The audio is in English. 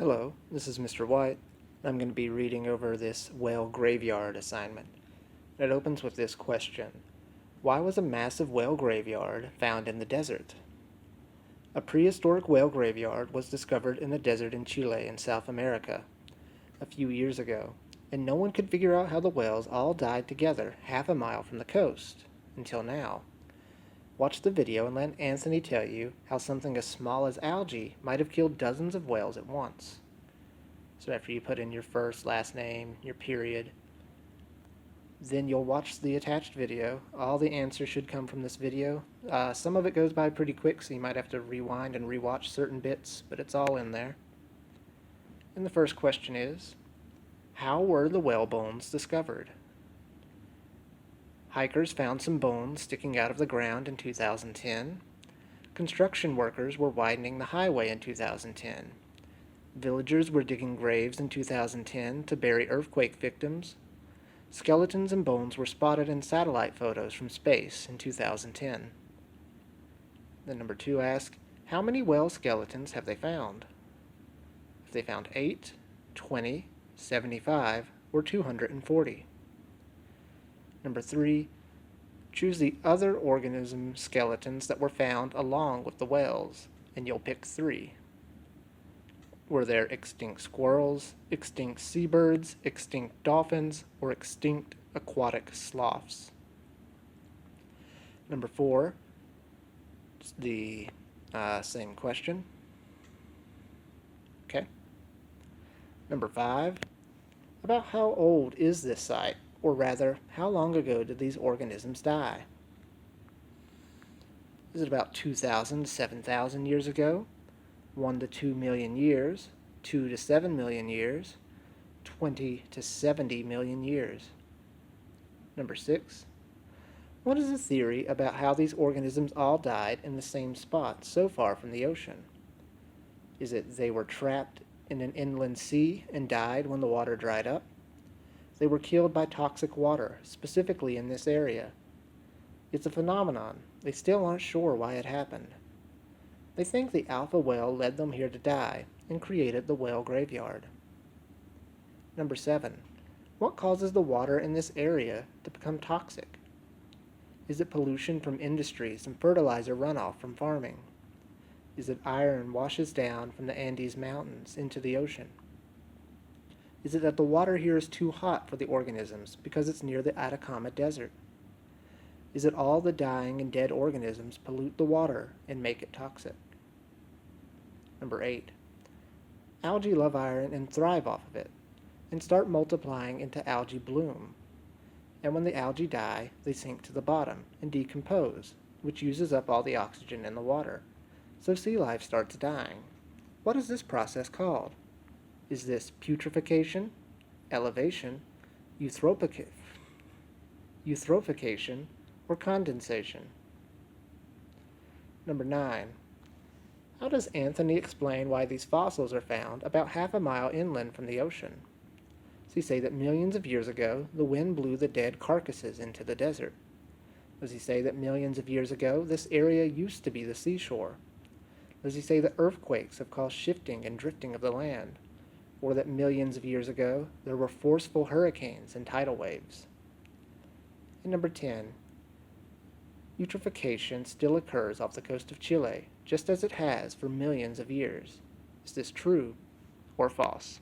Hello, this is Mr. White. I'm going to be reading over this whale graveyard assignment. It opens with this question. Why was a massive whale graveyard found in the desert? A prehistoric whale graveyard was discovered in the desert in Chile in South America a few years ago, and no one could figure out how the whales all died together half a mile from the coast, until now. Watch the video and let Anthony tell you how something as small as algae might have killed dozens of whales at once. So after you put in your first, last name, your period, then you'll watch the attached video. All the answers should come from this video. Some of it goes by pretty quick, so you might have to rewind and rewatch certain bits, but it's all in there. And the first question is, how were the whale bones discovered? Hikers found some bones sticking out of the ground in 2010. Construction workers were widening the highway in 2010. Villagers were digging graves in 2010 to bury earthquake victims. Skeletons and bones were spotted in satellite photos from space in 2010. Then number 2 asks, how many whale skeletons have they found? Have they found 8, 20, 75, or 240? Number 3, choose the other organism skeletons that were found along with the whales, and you'll pick 3. Were there extinct squirrels, extinct seabirds, extinct dolphins, or extinct aquatic sloths? Number 4, it's the same question. Okay. Number 5, about how old is this site? Or rather, how long ago did these organisms die? Is it about 2,000 to 7,000 years ago? 1 to 2 million years? 2 to 7 million years? 20 to 70 million years? Number 6. What is the theory about how these organisms all died in the same spot so far from the ocean? Is it they were trapped in an inland sea and died when the water dried up? They were killed by toxic water, specifically in this area. It's a phenomenon. They still aren't sure why it happened. They think the alpha whale led them here to die and created the whale graveyard. Number 7. What causes the water in this area to become toxic? Is it pollution from industries and fertilizer runoff from farming? Is it iron washes down from the Andes Mountains into the ocean? Is it that the water here is too hot for the organisms because it's near the Atacama Desert? Is it all the dying and dead organisms pollute the water and make it toxic? Number 8. Algae love iron and thrive off of it, and start multiplying into algae bloom. And when the algae die, they sink to the bottom and decompose, which uses up all the oxygen in the water. So sea life starts dying. What is this process called? Is this putrefaction, elevation, eutrophication, or condensation? Number 9. How does Anthony explain why these fossils are found about half a mile inland from the ocean? Does he say that millions of years ago, the wind blew the dead carcasses into the desert? Does he say that millions of years ago, this area used to be the seashore? Does he say that earthquakes have caused shifting and drifting of the land? Or that millions of years ago, there were forceful hurricanes and tidal waves? And number 10. Eutrophication still occurs off the coast of Chile, just as it has for millions of years. Is this true or false?